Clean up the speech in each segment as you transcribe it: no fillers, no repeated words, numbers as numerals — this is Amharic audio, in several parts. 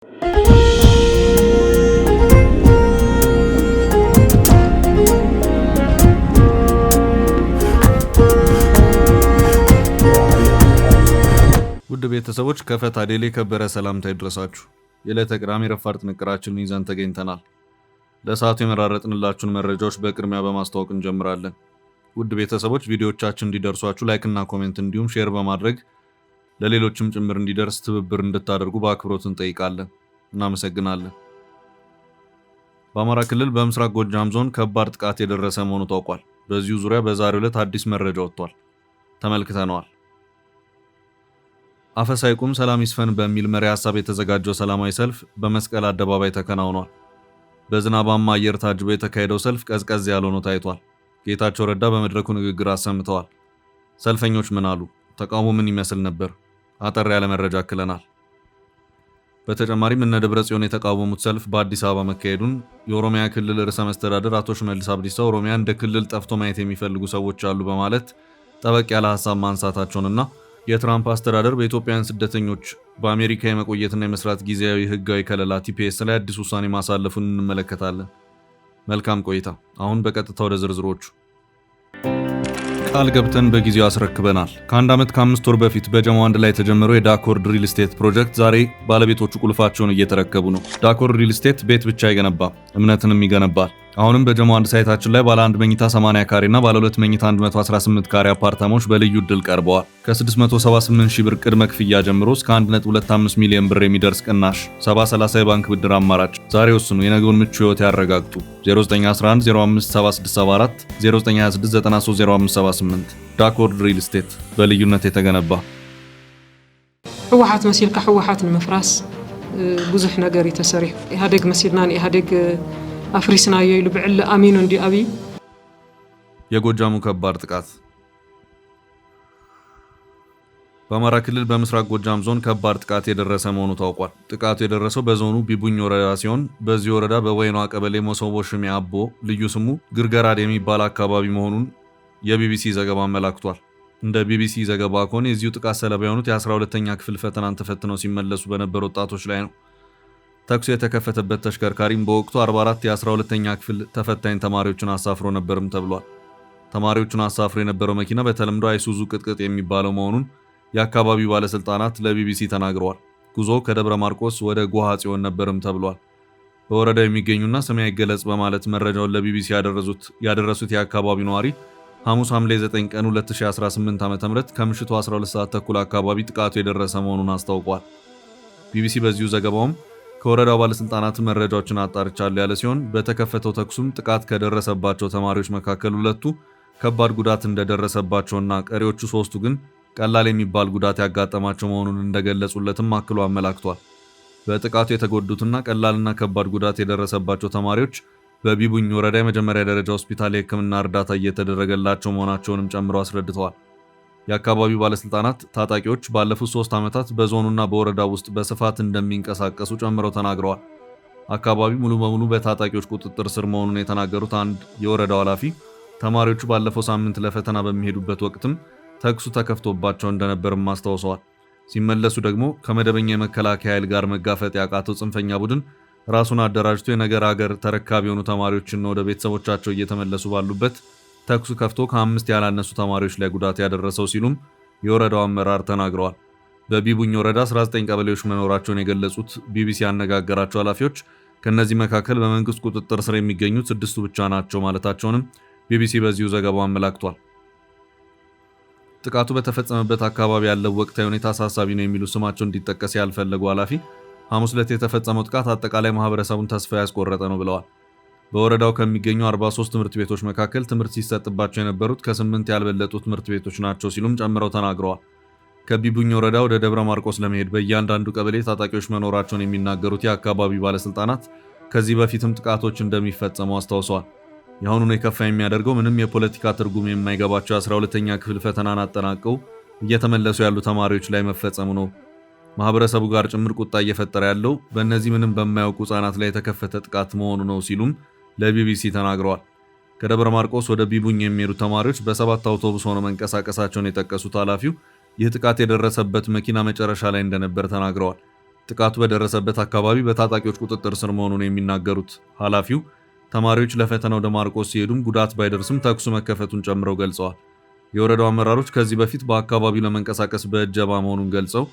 ውድ ቤተሰቦች ከፈታ ዴሊ ከበረ ሰላምታ ይድረሳችሁ። የዕለተ ቅዳሜ ረፋድ ጥንቅራችንን ይዘን ተገኝተናል። ለሰዓቱ የመራረጥንላችሁን መረጃዎች በቅድሚያ በማስተዋወቅ እንጀምራለን። ውድ ቤተሰቦች ቪዲዮዎቻችን እንዲደርሷችሁ ላይክ እና ኮሜንት እንዲሁም ሼር በማድረግ ለሌሎችም ጭምር እንዲደርስ ትብብር እንድታደርጉ በአክብሮት እንጠይቃለን። እናመሰግናለን። በአማራ ክልል በምስራቅ ጎጃም ዞን ከባድ ጥቃት የደረሰ መሆኑ ታውቋል። በዚሁ ዙሪያ በዛሬው ዕለት አዲስ መረጃ ወጥቷል። ተመልክተነዋል። አፈሳ ይቁም ሰላም ይስፈን በሚል መሪ ሐሳብ የተዘጋጀው ሰላማዊ ሰልፍ በመስቀል አደባባይ ተከናውኗል። በዝናባማ አየር ታጅቦ የተካሄደው ሰልፍ ቀዝቀዝ ያለ ሆኖ ታይቷል። ጌታቸው ረዳ በመድረኩ ንግግር አሰምተዋል። ሰልፈኞች ምን አሉ? ተቃውሞ ምን ይመስል ነበር? አጠር ያለ መረጃ አክለናል። በተጨማሪም እነ ደብረጽዮን የተቃወሙት ሰልፍ በአዲስ አበባ መካሄዱን የኦሮሚያ ክልል ርዕሰ መስተዳድር አቶ ሽመልስ አብዲሳ ኦሮሚያ እንደ ክልል ጠፍቶ ማየት የሚፈልጉ ሰዎች አሉ በማለት ጠበቅ ያለ ሐሳብ ማንሳታቸውንና የትራምፕ አስተዳደር በኢትዮጵያውያን ስደተኞች በአሜሪካ የመቆየትና የመስራት ጊዜያዊ ህጋዊ ከለላ ቲፒኤስ ላይ አዲስ ውሳኔ ማሳለፉን እንመለከታለን። መልካም ቆይታ። አሁን በቀጥታ ወደ ዝርዝሮቹ። ቃል ገብተን በጊዜው አስረክበናል። ከአንድ ዓመት ከ5 ወር በፊት በጀሞ አንድ ላይ የተጀመረው የዳኮርድ ሪል ስቴት ፕሮጀክት ዛሬ ባለቤቶቹ ቁልፋቸውን እየተረከቡ ነው። ዳኮርድ ሪል ስቴት ቤት ብቻ አይገነባም፣ እምነትንም ይገነባል። አሁንም በጀሞ አንድ ሳይታችን ላይ ባለ 1 መኝታ 80 ካሬ እና ባለ 2 መኝታ 118 ካሬ አፓርታማዎች በልዩ ዕድል ቀርበዋል። ከ678 ሺህ ብር ቅድመ ክፍያ ጀምሮ እስከ 1.25 ሚሊዮን ብር የሚደርስ ቅናሽ፣ 70/30 የባንክ ብድር አማራጭ። ዛሬ ወስኑ፣ የነገውን ምቹ ህይወት ያረጋግጡ። 0911 057674 0926 930578 ዳኮርድ ሪል ስቴት በልዩነት የተገነባ። ህወሓት መሲልካ ህወሓት ንምፍራስ ብዙሕ ነገር የተሰሪሕ ኢህአዴግ መሲልና ኢህአዴግ አፍሪስናዮ ይሉ ብዕለ አሚኑ እንዲ አቢ። የጎጃሙ ከባድ ጥቃት። በአማራ ክልል በምስራቅ ጎጃም ዞን ከባድ ጥቃት የደረሰ መሆኑ ታውቋል። ጥቃቱ የደረሰው በዞኑ ቢቡኝ ወረዳ ሲሆን በዚህ ወረዳ በወይኗ ቀበሌ ሞሶቦ ሽሜ አቦ ልዩ ስሙ ግርገራድ የሚባል አካባቢ መሆኑን የቢቢሲ ዘገባ አመላክቷል። እንደ ቢቢሲ ዘገባ ከሆነ የዚሁ ጥቃት ሰለባ የሆኑት የ12ኛ ክፍል ፈተናን ተፈትነው ሲመለሱ በነበሩ ወጣቶች ላይ ነው። ተኩስ የተከፈተበት ተሽከርካሪም በወቅቱ 44 የ12ኛ ክፍል ተፈታኝ ተማሪዎችን አሳፍሮ ነበርም ተብሏል። ተማሪዎቹን አሳፍሮ የነበረው መኪና በተለምዶ አይሱዙ ቅጥቅጥ የሚባለው መሆኑን የአካባቢው ባለስልጣናት ለቢቢሲ ተናግረዋል። ጉዞ ከደብረ ማርቆስ ወደ ጎሃ ጽዮን ነበርም ተብሏል። በወረዳው የሚገኙና ስም አይገለጽ በማለት መረጃውን ለቢቢሲ ያደረሱት የአካባቢው ነዋሪ ሐሙስ ሐምሌ 9 ቀን 2018 ዓ.ም ከምሽቱ 12 ሰዓት ተኩል አካባቢ ጥቃቱ የደረሰ መሆኑን አስታውቋል። ቢቢሲ በዚሁ ዘገባውም ከወረዳው ባለስልጣናት መረጃዎችን አጣርቻለሁ ያለ ሲሆን በተከፈተው ተኩስም ጥቃት ከደረሰባቸው ተማሪዎች መካከል 2ቱ ከባድ ጉዳት እንደደረሰባቸውና ቀሪዎቹ 3ቱ ግን ቀላል የሚባል ጉዳት ያጋጠማቸው መሆኑን እንደገለጹለትም አክሎ አመላክቷል። በጥቃቱ የተጎዱትና ቀላልና ከባድ ጉዳት የደረሰባቸው ተማሪዎች በቢቡኝ ወረዳ የመጀመሪያ ደረጃ ሆስፒታል የሕክምና እርዳታ እየተደረገላቸው መሆናቸውንም ጨምሮ አስረድተዋል። የአካባቢው ባለስልጣናት ታጣቂዎች ባለፉት 3 ዓመታት በዞኑና በወረዳው ውስጥ በስፋት እንደሚንቀሳቀሱ ጨምረው ተናግረዋል። አካባቢው ሙሉ በሙሉ በታጣቂዎች ቁጥጥር ስር መሆኑን የተናገሩት አንድ የወረዳው ኃላፊ ተማሪዎቹ ባለፈው ሳምንት ለፈተና በሚሄዱበት ወቅትም ተኩሱ ተከፍቶባቸው እንደነበርም አስታውሰዋል። ሲመለሱ ደግሞ ከመደበኛ የመከላከያ ኃይል ጋር መጋፈጥ ያቃተው ጽንፈኛ ቡድን ራሱን አደራጅቶ የነገር ሀገር ተረካቢ የሆኑ ተማሪዎችን ወደ ቤተሰቦቻቸው እየተመለሱ ባሉበት ተኩሱ ከፍቶ ከ5 ያላነሱ ተማሪዎች ላይ ጉዳት ያደረሰው ሲሉም የወረዳው አመራር ተናግረዋል። በቢቡኝ ወረዳ 19 ቀበሌዎች መኖራቸውን የገለጹት ቢቢሲ ያነጋገራቸው ኃላፊዎች ከነዚህ መካከል በመንግስት ቁጥጥር ስር የሚገኙት 6ቱ ብቻ ናቸው ማለታቸውንም ቢቢሲ በዚሁ ዘገባው አመላክቷል። ጥቃቱ በተፈጸመበት አካባቢ ያለው ወቅታዊ ሁኔታ አሳሳቢ ነው የሚሉ ስማቸው እንዲጠቀስ ያልፈለጉ ኃላፊ ሐሙስ ዕለት የተፈጸመው ጥቃት አጠቃላይ ማህበረሰቡን ተስፋ ያስቆረጠ ነው ብለዋል። በወረዳው ከሚገኙ 43 ትምህርት ቤቶች መካከል ትምህርት ሲሰጥባቸው የነበሩት ከ8 ያልበለጡ ትምህርት ቤቶች ናቸው ሲሉም ጨምረው ተናግረዋል። ከቢቡኝ ወረዳ ወደ ደብረ ማርቆስ ለመሄድ በእያንዳንዱ ቀበሌ ታጣቂዎች መኖራቸውን የሚናገሩት የአካባቢው ባለስልጣናት ከዚህ በፊትም ጥቃቶች እንደሚፈጸሙ አስታውሰዋል። የአሁኑን የከፋ የሚያደርገው ምንም የፖለቲካ ትርጉም የማይገባቸው 12ኛ ክፍል ፈተናን አጠናቀው እየተመለሱ ያሉ ተማሪዎች ላይ መፈጸሙ ነው። ማህበረሰቡ ጋር ጭምር ቁጣ እየፈጠረ ያለው በእነዚህ ምንም በማያውቁ ህጻናት ላይ የተከፈተ ጥቃት መሆኑ ነው ሲሉም ለቢቢሲ ተናግረዋል። ከደብረ ማርቆስ ወደ ቢቡኝ የሚሄዱ ተማሪዎች በ7 አውቶቡስ ሆነው መንቀሳቀሳቸውን የጠቀሱት ኃላፊው ይህ ጥቃት የደረሰበት መኪና መጨረሻ ላይ እንደነበር ተናግረዋል። ጥቃቱ በደረሰበት አካባቢ በታጣቂዎች ቁጥጥር ስር መሆኑን የሚናገሩት ኃላፊው ተማሪዎች ለፈተና ወደ ማርቆስ ሲሄዱም ጉዳት ባይደርስም ተኩሱ መከፈቱን ጨምረው ገልጸዋል። የወረዳው አመራሮች ከዚህ በፊት በአካባቢው ለመንቀሳቀስ በእጀባ መሆኑን ገልጸው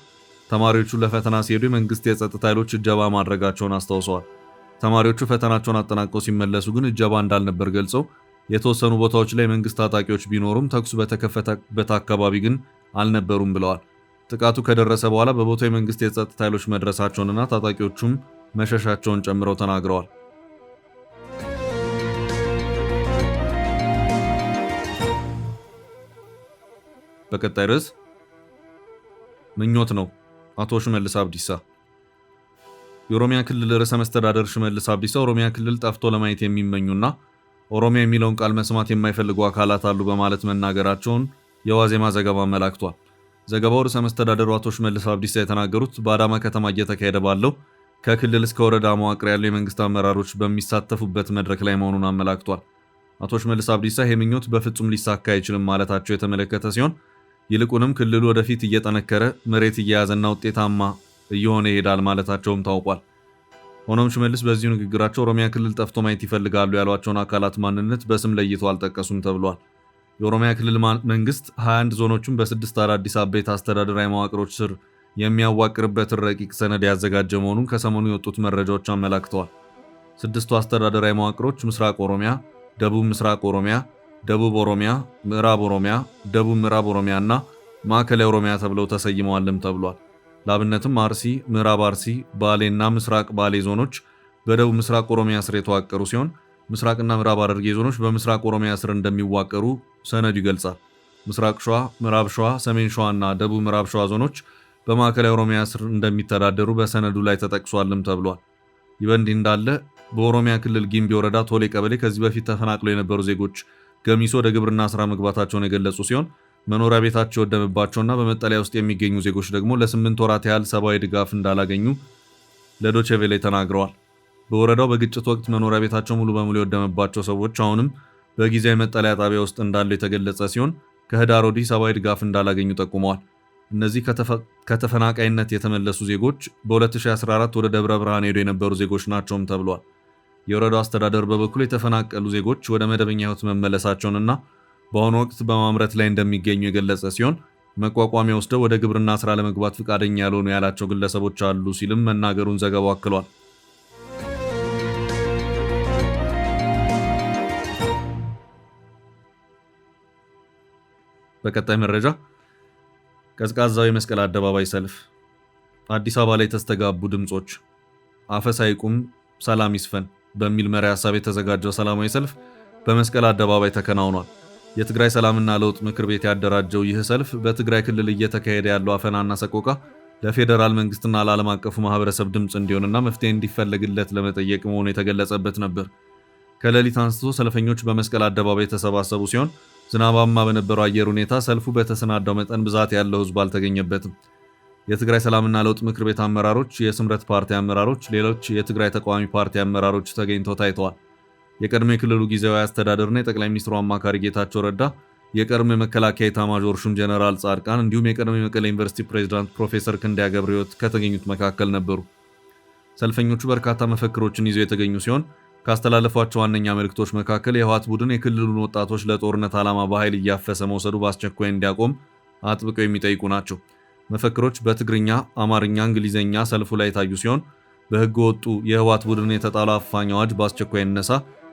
ተማሪዎቹ ለፈተና ሲሄዱ የመንግስት የጸጥታ ኃይሎች እጀባ ማድረጋቸውን አስታውሰዋል። ተማሪዎቹ ፈተናቸውን አጠናቀው ሲመለሱ ግን እጀባ እንዳልነበር ገልጸው የተወሰኑ ቦታዎች ላይ መንግስት ታጣቂዎች ቢኖሩም ተኩሱ በተከፈተበት አካባቢ ግን አልነበሩም ብለዋል። ጥቃቱ ከደረሰ በኋላ በቦታው የመንግስት የጸጥታ ኃይሎች መድረሳቸውንና ታጣቂዎቹም መሸሻቸውን ጨምረው ተናግረዋል። በቀጣይ ርዕስ ምኞት ነው አቶ ሽመልስ አብዲሳ። የኦሮሚያ ክልል ርዕሰ መስተዳደር ሽመልስ አብዲሳ ኦሮሚያ ክልል ጠፍቶ ለማየት የሚመኙና ኦሮሚያ የሚለውን ቃል መስማት የማይፈልጉ አካላት አሉ በማለት መናገራቸውን የዋዜማ ዘገባ አመላክቷል። ዘገባው ርዕሰ መስተዳደሩ አቶ ሽመልስ አብዲሳ የተናገሩት በአዳማ ከተማ እየተካሄደ ባለው ከክልል እስከ ወረዳ መዋቅር ያሉ የመንግስት አመራሮች በሚሳተፉበት መድረክ ላይ መሆኑን አመላክቷል። አቶ ሽመልስ አብዲሳ ይህ ምኞት በፍጹም ሊሳካ አይችልም ማለታቸው የተመለከተ ሲሆን ይልቁንም ክልሉ ወደፊት እየጠነከረ መሬት እየያዘና ውጤታማ እየሆነ ይሄዳል ማለታቸውም ታውቋል። ሆኖም ሽመልስ በዚሁ ንግግራቸው ኦሮሚያ ክልል ጠፍቶ ማየት ይፈልጋሉ ያሏቸውን አካላት ማንነት በስም ለይተው አልጠቀሱም ተብሏል። የኦሮሚያ ክልል መንግስት 21 ዞኖችን በ6 አዳዲስ አበይት አስተዳደራዊ መዋቅሮች ስር የሚያዋቅርበትን ረቂቅ ሰነድ ያዘጋጀ መሆኑን ከሰሞኑ የወጡት መረጃዎች አመላክተዋል። 6ቱ አስተዳደራዊ መዋቅሮች ምስራቅ ኦሮሚያ፣ ደቡብ ምስራቅ ኦሮሚያ፣ ደቡብ ኦሮሚያ፣ ምዕራብ ኦሮሚያ፣ ደቡብ ምዕራብ ኦሮሚያ እና ማዕከላዊ ኦሮሚያ ተብለው ተሰይመዋልም ተብሏል። ለአብነትም አርሲ፣ ምዕራብ አርሲ፣ ባሌ እና ምስራቅ ባሌ ዞኖች በደቡብ ምስራቅ ኦሮሚያ ስር የተዋቀሩ ሲሆን ምስራቅና ምዕራብ ሐረርጌ ዞኖች በምስራቅ ኦሮሚያ ስር እንደሚዋቀሩ ሰነዱ ይገልጻል። ምስራቅ ሸዋ፣ ምዕራብ ሸዋ፣ ሰሜን ሸዋ እና ደቡብ ምዕራብ ሸዋ ዞኖች በማዕከላዊ ኦሮሚያ ስር እንደሚተዳደሩ በሰነዱ ላይ ተጠቅሷልም ተብሏል። ይህ በእንዲህ እንዳለ በኦሮሚያ ክልል ጊምቢ ወረዳ ቶሌ ቀበሌ ከዚህ በፊት ተፈናቅለው የነበሩ ዜጎች ገሚሶ ወደ ግብርና ስራ መግባታቸውን የገለጹ ሲሆን መኖሪያ ቤታቸው የወደመባቸውና በመጠለያ ውስጥ የሚገኙ ዜጎች ደግሞ ለ8 ወራት ያህል ሰብአዊ ድጋፍ እንዳላገኙ ለዶቼ ቬለ ተናግረዋል። በወረዳው በግጭት ወቅት መኖሪያ ቤታቸው ሙሉ በሙሉ የወደመባቸው ሰዎች አሁንም በጊዜያዊ መጠለያ ጣቢያ ውስጥ እንዳሉ የተገለጸ ሲሆን ከህዳር ወዲህ ሰብአዊ ድጋፍ እንዳላገኙ ጠቁመዋል። እነዚህ ከተፈናቃይነት የተመለሱ ዜጎች በ2014 ወደ ደብረ ብርሃን ሄዱ የነበሩ ዜጎች ናቸውም ተብሏል። የወረዳው አስተዳደር በበኩሉ የተፈናቀሉ ዜጎች ወደ መደበኛ ህይወት መመለሳቸውንና በአሁኑ ወቅት በማምረት ላይ እንደሚገኙ የገለጸ ሲሆን መቋቋሚያ ወስደው ወደ ግብርና ስራ ለመግባት ፈቃደኛ ያልሆኑ ያላቸው ግለሰቦች አሉ ሲልም መናገሩን ዘገባው አክሏል። በቀጣይ መረጃ ቀዝቃዛው የመስቀል አደባባይ ሰልፍ፣ አዲስ አበባ ላይ የተስተጋቡ ድምጾች፣ አፈሳ ይቁም ሰላም ይስፈን በሚል መሪ ሐሳብ የተዘጋጀው ሰላማዊ ሰልፍ በመስቀል አደባባይ ተከናውኗል። የትግራይ ሰላምና ለውጥ ምክር ቤት ያደራጀው ይህ ሰልፍ በትግራይ ክልል እየተካሄደ ያለው አፈናና ሰቆቃ ለፌዴራል መንግስትና ለዓለም አቀፉ ማህበረሰብ ድምፅ እንዲሆንና መፍትሄ እንዲፈለግለት ለመጠየቅ መሆኑ የተገለጸበት ነበር። ከሌሊት አንስቶ ሰልፈኞች በመስቀል አደባባይ የተሰባሰቡ ሲሆን ዝናባማ በነበረው አየር ሁኔታ ሰልፉ በተሰናዳው መጠን ብዛት ያለው ህዝብ አልተገኘበትም። የትግራይ ሰላምና ለውጥ ምክር ቤት አመራሮች፣ የስምረት ፓርቲ አመራሮች፣ ሌሎች የትግራይ ተቃዋሚ ፓርቲ አመራሮች ተገኝተው ታይተዋል። የቀድሞ የክልሉ ጊዜያዊ አስተዳደርና የጠቅላይ ሚኒስትሩ አማካሪ ጌታቸው ረዳ፣ የቀድሞ የመከላከያ ኤታማዦር ሹም ጀነራል ጻድቃን እንዲሁም የቀድሞ የመቀሌ ዩኒቨርሲቲ ፕሬዝዳንት ፕሮፌሰር ክንዳያ ገብረሕይወት ከተገኙት መካከል ነበሩ። ሰልፈኞቹ በርካታ መፈክሮችን ይዘው የተገኙ ሲሆን ካስተላለፏቸው ዋነኛ መልእክቶች መካከል የህወሓት ቡድን የክልሉን ወጣቶች ለጦርነት ዓላማ በኃይል እያፈሰ መውሰዱ በአስቸኳይ እንዲያቆም አጥብቀው የሚጠይቁ ናቸው። መፈክሮች በትግርኛ፣ አማርኛ፣ እንግሊዝኛ ሰልፉ ላይ የታዩ ሲሆን በህገ ወጡ የህወሓት ቡድን የተጣለው አፋኝ አዋጅ በአስቸኳይ ይነሳ፣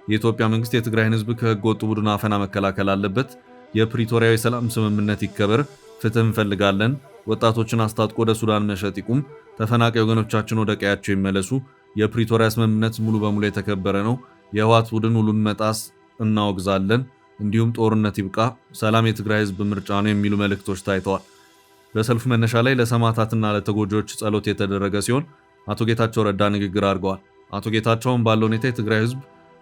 የኢትዮጵያ መንግስት የትግራይን ህዝብ ከህገ ወጡ ቡድን አፈና መከላከል አለበት፣ የፕሪቶሪያው የሰላም ስምምነት ይከበር፣ ፍትህ እንፈልጋለን፣ ወጣቶችን አስታጥቆ ወደ ሱዳን መሸጥ ይቁም፣ ተፈናቃይ ወገኖቻችን ወደ ቀያቸው ይመለሱ፣ የፕሪቶሪያ ስምምነት ሙሉ በሙሉ የተከበረ ነው፣ የህወሓት ቡድን ሁሉን መጣስ እናወግዛለን፣ እንዲሁም ጦርነት ይብቃ፣ ሰላም የትግራይ ህዝብ ምርጫ ነው የሚሉ መልእክቶች ታይተዋል። በሰልፉ መነሻ ላይ ለሰማዕታትና ለተጎጂዎች ጸሎት የተደረገ ሲሆን አቶ ጌታቸው ረዳ ንግግር አድርገዋል። አቶ ጌታቸውም ባለው ሁኔታ የትግራይ ህዝብ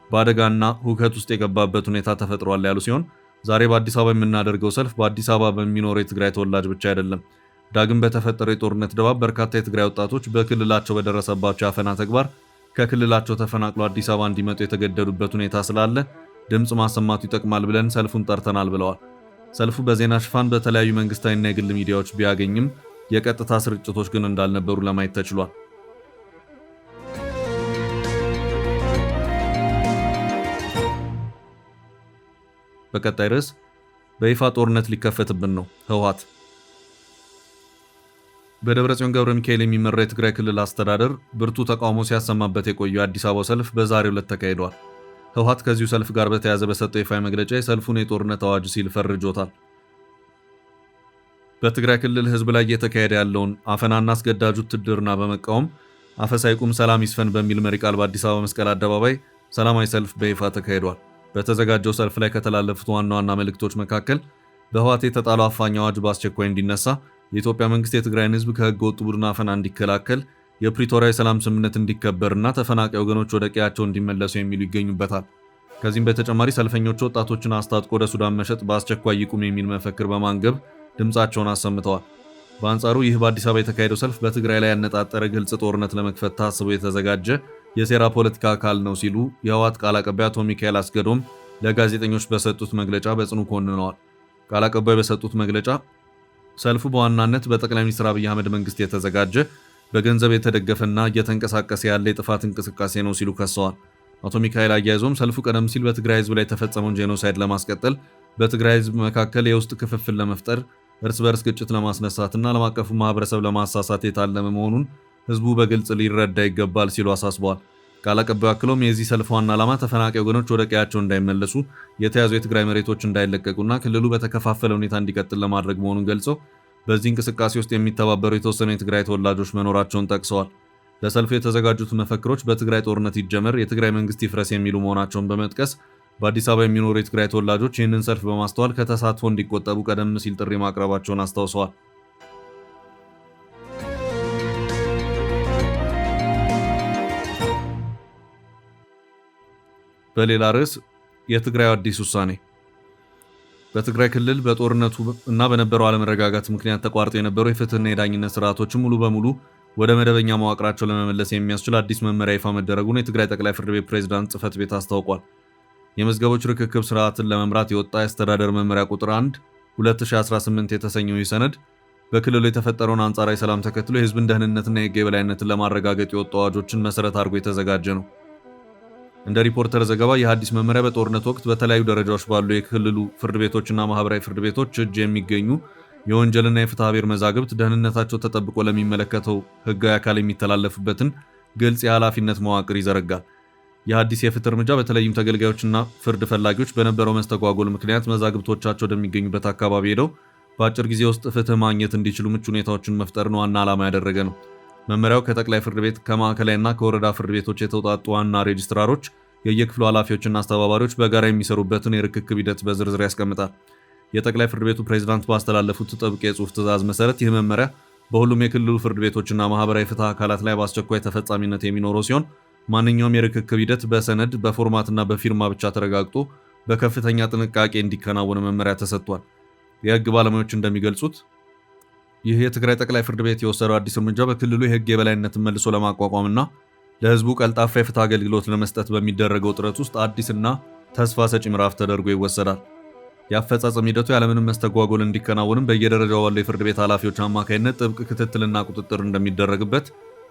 በአደጋና ሁከት ውስጥ የገባበት ሁኔታ ተፈጥሯል ያሉ ሲሆን ዛሬ በአዲስ አበባ የምናደርገው ሰልፍ በአዲስ አበባ በሚኖረው የትግራይ ተወላጅ ብቻ አይደለም። ዳግም በተፈጠረው የጦርነት ድባብ በርካታ የትግራይ ወጣቶች በክልላቸው በደረሰባቸው የአፈና ተግባር ከክልላቸው ተፈናቅለው አዲስ አበባ እንዲመጡ የተገደዱበት ሁኔታ ስላለ ድምፅ ማሰማቱ ይጠቅማል ብለን ሰልፉን ጠርተናል ብለዋል። ሰልፉ በዜና ሽፋን በተለያዩ መንግስታዊና የግል ሚዲያዎች ቢያገኝም የቀጥታ ስርጭቶች ግን እንዳልነበሩ ለማየት ተችሏል። በቀጣይ ርዕስ በይፋ ጦርነት ሊከፈትብን ነው ህወሓት። በደብረጽዮን ገብረ ሚካኤል የሚመራ የትግራይ ክልል አስተዳደር ብርቱ ተቃውሞ ሲያሰማበት የቆየው አዲስ አበባ ሰልፍ በዛሬው ዕለት ተካሂዷል። ህወሓት ከዚሁ ሰልፍ ጋር በተያያዘ በሰጠው ይፋ መግለጫ የሰልፉን የጦርነት አዋጅ ሲል ፈርጆታል። በትግራይ ክልል ህዝብ ላይ እየተካሄደ ያለውን አፈናና አስገዳጅ ውትድርና በመቃወም አፈሳ ይቁም ሰላም ይስፈን በሚል መሪ ቃል በአዲስ አበባ መስቀል አደባባይ ሰላማዊ ሰልፍ በይፋ ተካሂዷል። በተዘጋጀው ሰልፍ ላይ ከተላለፉት ዋና ዋና መልእክቶች መካከል በህወሓት የተጣለው አፋኝ አዋጅ በአስቸኳይ እንዲነሳ፣ የኢትዮጵያ መንግስት የትግራይን ህዝብ ከህገ ወጥ ቡድን አፈና እንዲከላከል፣ የፕሪቶሪያ የሰላም ስምምነት እንዲከበርና ተፈናቃይ ወገኖች ወደ ቀያቸው እንዲመለሱ የሚሉ ይገኙበታል። ከዚህም በተጨማሪ ሰልፈኞቹ ወጣቶችን አስታጥቆ ወደ ሱዳን መሸጥ በአስቸኳይ ይቁም የሚል መፈክር በማንገብ ድምፃቸውን አሰምተዋል። በአንጻሩ ይህ በአዲስ አበባ የተካሄደው ሰልፍ በትግራይ ላይ ያነጣጠረ ግልጽ ጦርነት ለመክፈት ታስቦ የተዘጋጀ የሴራ ፖለቲካ አካል ነው ሲሉ የህወሓት ቃል አቀባይ አቶ ሚካኤል አስገዶም ለጋዜጠኞች በሰጡት መግለጫ በጽኑ ኮንነዋል። ቃል አቀባይ በሰጡት መግለጫ ሰልፉ በዋናነት በጠቅላይ ሚኒስትር አብይ አህመድ መንግስት የተዘጋጀ በገንዘብ የተደገፈና እየተንቀሳቀሰ ያለ የጥፋት እንቅስቃሴ ነው ሲሉ ከሰዋል። አቶ ሚካኤል አያይዞም ሰልፉ ቀደም ሲል በትግራይ ህዝብ ላይ የተፈጸመውን ጄኖሳይድ ለማስቀጠል፣ በትግራይ ህዝብ መካከል የውስጥ ክፍፍል ለመፍጠር፣ እርስ በርስ ግጭት ለማስነሳትና ዓለም አቀፉ ማህበረሰብ ለማሳሳት የታለመ መሆኑን ህዝቡ በግልጽ ሊረዳ ይገባል ሲሉ አሳስበዋል። ቃል አቀባዩ አክለውም የዚህ ሰልፍ ዋና ዓላማ ተፈናቃይ ወገኖች ወደ ቀያቸው እንዳይመለሱ፣ የተያዙ የትግራይ መሬቶች እንዳይለቀቁና ክልሉ በተከፋፈለ ሁኔታ እንዲቀጥል ለማድረግ መሆኑን ገልጸው በዚህ እንቅስቃሴ ውስጥ የሚተባበሩ የተወሰኑ የትግራይ ተወላጆች መኖራቸውን ጠቅሰዋል። ለሰልፉ የተዘጋጁት መፈክሮች በትግራይ ጦርነት ይጀመር፣ የትግራይ መንግስት ይፍረስ የሚሉ መሆናቸውን በመጥቀስ በአዲስ አበባ የሚኖሩ የትግራይ ተወላጆች ይህንን ሰልፍ በማስተዋል ከተሳትፎ እንዲቆጠቡ ቀደም ሲል ጥሪ ማቅረባቸውን አስታውሰዋል። በሌላ ርዕስ የትግራይ አዲስ ውሳኔ። በትግራይ ክልል በጦርነቱ እና በነበረው አለመረጋጋት ምክንያት ተቋርጠው የነበሩ የፍትህና የዳኝነት ስርዓቶችን ሙሉ በሙሉ ወደ መደበኛ መዋቅራቸው ለመመለስ የሚያስችል አዲስ መመሪያ ይፋ መደረጉን የትግራይ ጠቅላይ ፍርድ ቤት ፕሬዝዳንት ጽህፈት ቤት አስታውቋል። የመዝገቦች ርክክብ ስርዓትን ለመምራት የወጣ የአስተዳደር መመሪያ ቁጥር 1 2018 የተሰኘው ይህ ሰነድ በክልሉ የተፈጠረውን አንጻራዊ ሰላም ተከትሎ የህዝብን ደህንነትና የህግ የበላይነትን ለማረጋገጥ የወጡ አዋጆችን መሰረት አድርጎ የተዘጋጀ ነው። እንደ ሪፖርተር ዘገባ ይህ አዲስ መመሪያ በጦርነት ወቅት በተለያዩ ደረጃዎች ባሉ የክልሉ ፍርድ ቤቶችና ማህበራዊ ፍርድ ቤቶች እጅ የሚገኙ የወንጀልና የፍትሐ ብሔር መዛግብት ደህንነታቸው ተጠብቆ ለሚመለከተው ህጋዊ አካል የሚተላለፉበትን ግልጽ የኃላፊነት መዋቅር ይዘረጋል። ይህ አዲስ የፍትህ እርምጃ በተለይም ተገልጋዮችና ፍርድ ፈላጊዎች በነበረው መስተጓጎል ምክንያት መዛግብቶቻቸው ወደሚገኙበት አካባቢ ሄደው በአጭር ጊዜ ውስጥ ፍትህ ማግኘት እንዲችሉ ምቹ ሁኔታዎችን መፍጠርን ዋና ዓላማ ያደረገ ነው። መመሪያው ከጠቅላይ ፍርድ ቤት፣ ከማዕከላዊና ከወረዳ ፍርድ ቤቶች የተውጣጡ ዋና ሬጅስትራሮች፣ የየክፍሉ ኃላፊዎችና አስተባባሪዎች በጋራ የሚሰሩበትን የርክክብ ሂደት በዝርዝር ያስቀምጣል። የጠቅላይ ፍርድ ቤቱ ፕሬዝዳንት ባስተላለፉት ጥብቅ የጽሑፍ ትዕዛዝ መሰረት ይህ መመሪያ በሁሉም የክልሉ ፍርድ ቤቶችና ማህበራዊ ፍትህ አካላት ላይ በአስቸኳይ ተፈጻሚነት የሚኖረው ሲሆን ማንኛውም የርክክብ ሂደት በሰነድ በፎርማትና በፊርማ ብቻ ተረጋግጦ በከፍተኛ ጥንቃቄ እንዲከናወን መመሪያ ተሰጥቷል። የህግ ባለሙያዎች እንደሚገልጹት ይህ የትግራይ ጠቅላይ ፍርድ ቤት የወሰደው አዲስ እርምጃ በክልሉ የህግ የበላይነትን መልሶ ለማቋቋምና ለህዝቡ ቀልጣፋ የፍትህ አገልግሎት ለመስጠት በሚደረገው ጥረት ውስጥ አዲስና ተስፋ ሰጪ ምዕራፍ ተደርጎ ይወሰዳል። የአፈጻጸም ሂደቱ ያለምንም መስተጓጎል እንዲከናወንም በየደረጃው ባሉ የፍርድ ቤት ኃላፊዎች አማካኝነት ጥብቅ ክትትልና ቁጥጥር እንደሚደረግበት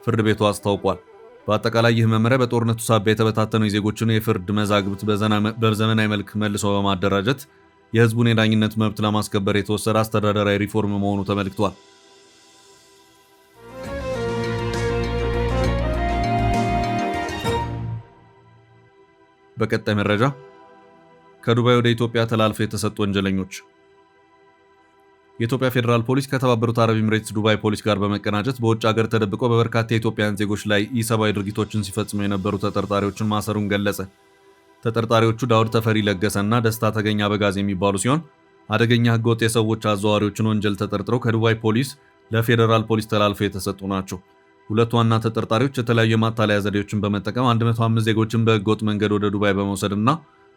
ፍርድ ቤቱ አስታውቋል። በአጠቃላይ ይህ መመሪያ በጦርነቱ ሳቢያ የተበታተኑ የዜጎችን የፍርድ መዛግብት በዘመናዊ መልክ መልሶ በማደራጀት የህዝቡን የዳኝነት መብት ለማስከበር የተወሰደ አስተዳደራዊ ሪፎርም መሆኑ ተመልክቷል። በቀጣይ መረጃ ከዱባይ ወደ ኢትዮጵያ ተላልፈው የተሰጡ ወንጀለኞች። የኢትዮጵያ ፌዴራል ፖሊስ ከተባበሩት አረብ ኤሚሬትስ ዱባይ ፖሊስ ጋር በመቀናጀት በውጭ ሀገር ተደብቀው በበርካታ የኢትዮጵያውያን ዜጎች ላይ ኢሰብአዊ ድርጊቶችን ሲፈጽሙ የነበሩ ተጠርጣሪዎችን ማሰሩን ገለጸ። ተጠርጣሪዎቹ ዳውድ ተፈሪ ለገሰና ደስታ ተገኛ በጋዝ የሚባሉ ሲሆን አደገኛ ህገወጥ የሰዎች አዘዋዋሪዎችን ወንጀል ተጠርጥረው ከዱባይ ፖሊስ ለፌዴራል ፖሊስ ተላልፈው የተሰጡ ናቸው። ሁለቱ ዋና ተጠርጣሪዎች የተለያዩ የማታለያ ዘዴዎችን በመጠቀም 105 ዜጎችን በህገወጥ መንገድ ወደ ዱባይ በመውሰድና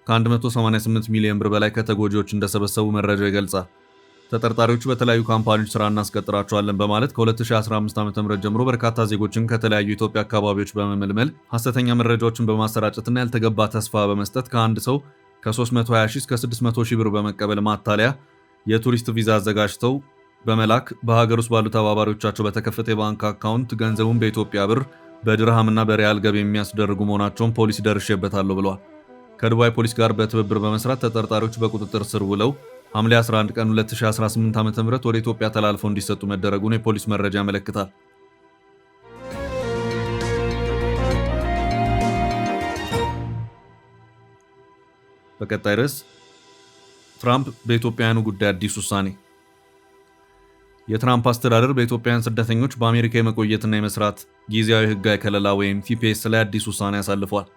ከ188 ሚሊዮን ብር በላይ ከተጎጂዎች እንደሰበሰቡ መረጃው ይገልጻል። ተጠርጣሪዎቹ በተለያዩ ካምፓኒዎች ስራ እናስቀጥራቸዋለን በማለት ከ2015 ዓ.ም ጀምሮ በርካታ ዜጎችን ከተለያዩ ኢትዮጵያ አካባቢዎች በመመልመል ሐሰተኛ መረጃዎችን በማሰራጨትና ያልተገባ ተስፋ በመስጠት ከአንድ ሰው ከ320 እስከ 600 ብር በመቀበል ማታለያ የቱሪስት ቪዛ አዘጋጅተው በመላክ በሀገር ውስጥ ባሉ ተባባሪዎቻቸው በተከፈተ የባንክ አካውንት ገንዘቡን በኢትዮጵያ ብር፣ በድርሃምና በሪያል ገቢ የሚያስደርጉ መሆናቸውን ፖሊስ ደርሼበታለሁ ብለዋል። ከዱባይ ፖሊስ ጋር በትብብር በመስራት ተጠርጣሪዎች በቁጥጥር ስር ውለው ሐምሌ 11 ቀን 2018 ዓ.ም ወደ ኢትዮጵያ ተላልፈው እንዲሰጡ መደረጉን የፖሊስ መረጃ ያመለክታል። በቀጣይ ርዕስ ትራምፕ በኢትዮጵያውያኑ ጉዳይ አዲስ ውሳኔ። የትራምፕ አስተዳደር በኢትዮጵያውያን ስደተኞች በአሜሪካ የመቆየትና የመስራት ጊዜያዊ ሕጋዊ ከለላ ወይም ቲፒኤስ ላይ አዲስ ውሳኔ አሳልፏል።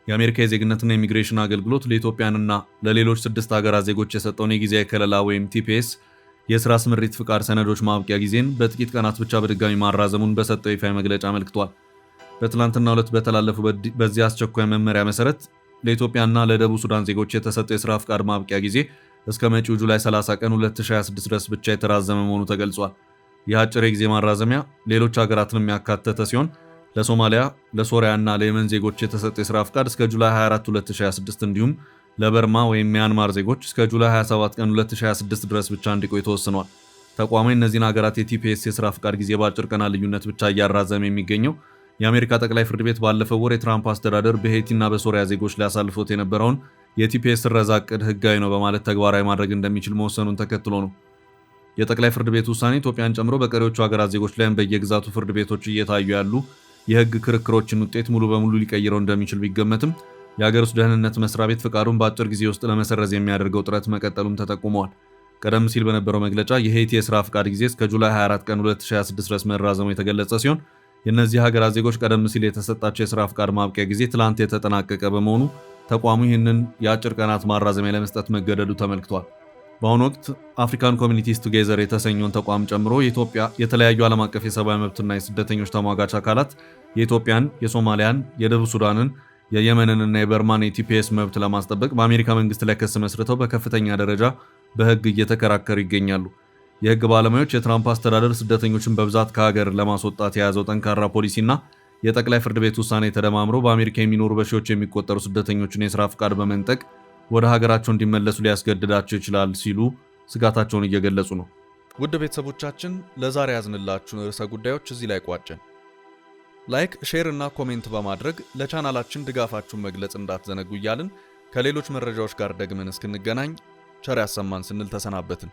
የአሜሪካ የዜግነትና ኢሚግሬሽን አገልግሎት ለኢትዮጵያንና ለሌሎች 6 ሀገራት ዜጎች የሰጠውን የጊዜያዊ ከለላ ወይም ቲፒኤስ የሥራ ስምሪት ፍቃድ ሰነዶች ማብቂያ ጊዜን በጥቂት ቀናት ብቻ በድጋሚ ማራዘሙን በሰጠው ይፋዊ መግለጫ አመልክቷል። በትላንትናው ዕለት በተላለፉ በዚህ አስቸኳይ መመሪያ መሰረት ለኢትዮጵያና ለደቡብ ሱዳን ዜጎች የተሰጠው የሥራ ፍቃድ ማብቂያ ጊዜ እስከ መጪው ጁላይ 30 ቀን 2026 ድረስ ብቻ የተራዘመ መሆኑ ተገልጿል። ይህ አጭር የጊዜ ማራዘሚያ ሌሎች ሀገራትን የሚያካተተ ሲሆን ለሶማሊያ፣ ለሶሪያ እና ለየመን ዜጎች የተሰጠ የሥራ ፍቃድ እስከ ጁላይ 24 2026 እንዲሁም ለበርማ ወይም ሚያንማር ዜጎች እስከ ጁላይ 27 ቀን 2026 ድረስ ብቻ እንዲቆይ ተወስኗል። ተቋሙ እነዚህን ሀገራት የቲፒኤስ የሥራ ፍቃድ ጊዜ በአጭር ቀናት ልዩነት ብቻ እያራዘመ የሚገኘው የአሜሪካ ጠቅላይ ፍርድ ቤት ባለፈው ወር የትራምፕ አስተዳደር በሄይቲና በሶሪያ ዜጎች ላይ አሳልፎት የነበረውን የቲፒኤስ ስረዛ ዕቅድ ሕጋዊ ነው በማለት ተግባራዊ ማድረግ እንደሚችል መወሰኑን ተከትሎ ነው። የጠቅላይ ፍርድ ቤት ውሳኔ ኢትዮጵያን ጨምሮ በቀሪዎቹ ሀገራት ዜጎች ላይም በየግዛቱ ፍርድ ቤቶች እየታዩ ያሉ የሕግ ክርክሮችን ውጤት ሙሉ በሙሉ ሊቀይረው እንደሚችል ቢገመትም የሀገር ውስጥ ደህንነት መስሪያ ቤት ፍቃዱን በአጭር ጊዜ ውስጥ ለመሰረዝ የሚያደርገው ጥረት መቀጠሉም ተጠቁመዋል። ቀደም ሲል በነበረው መግለጫ የሄይቲ የሥራ ፍቃድ ጊዜ እስከ ጁላይ 24 ቀን 2026 ድረስ መራዘሙ የተገለጸ ሲሆን የእነዚህ ሀገራት ዜጎች ቀደም ሲል የተሰጣቸው የሥራ ፍቃድ ማብቂያ ጊዜ ትላንት የተጠናቀቀ በመሆኑ ተቋሙ ይህንን የአጭር ቀናት ማራዘሚያ ለመስጠት መገደዱ ተመልክቷል። በአሁኑ ወቅት አፍሪካን ኮሚኒቲስ ቱጌዘር የተሰኘውን ተቋም ጨምሮ የኢትዮጵያ የተለያዩ ዓለም አቀፍ የሰብአዊ መብትና የስደተኞች ተሟጋች አካላት የኢትዮጵያን፣ የሶማሊያን፣ የደቡብ ሱዳንን፣ የየመንንና የበርማን የቲፒኤስ መብት ለማስጠበቅ በአሜሪካ መንግስት ላይ ክስ መስርተው በከፍተኛ ደረጃ በሕግ እየተከራከሩ ይገኛሉ። የሕግ ባለሙያዎች የትራምፕ አስተዳደር ስደተኞችን በብዛት ከሀገር ለማስወጣት የያዘው ጠንካራ ፖሊሲና የጠቅላይ ፍርድ ቤት ውሳኔ ተደማምሮ በአሜሪካ የሚኖሩ በሺዎች የሚቆጠሩ ስደተኞችን የሥራ ፍቃድ በመንጠቅ ወደ ሀገራቸው እንዲመለሱ ሊያስገድዳቸው ይችላል ሲሉ ስጋታቸውን እየገለጹ ነው። ውድ ቤተሰቦቻችን ለዛሬ ያዝንላችሁን ርዕሰ ጉዳዮች እዚህ ላይ ቋጨን። ላይክ፣ ሼር እና ኮሜንት በማድረግ ለቻናላችን ድጋፋችሁን መግለጽ እንዳትዘነጉ እያልን ከሌሎች መረጃዎች ጋር ደግመን እስክንገናኝ ቸር ያሰማን ስንል ተሰናበትን።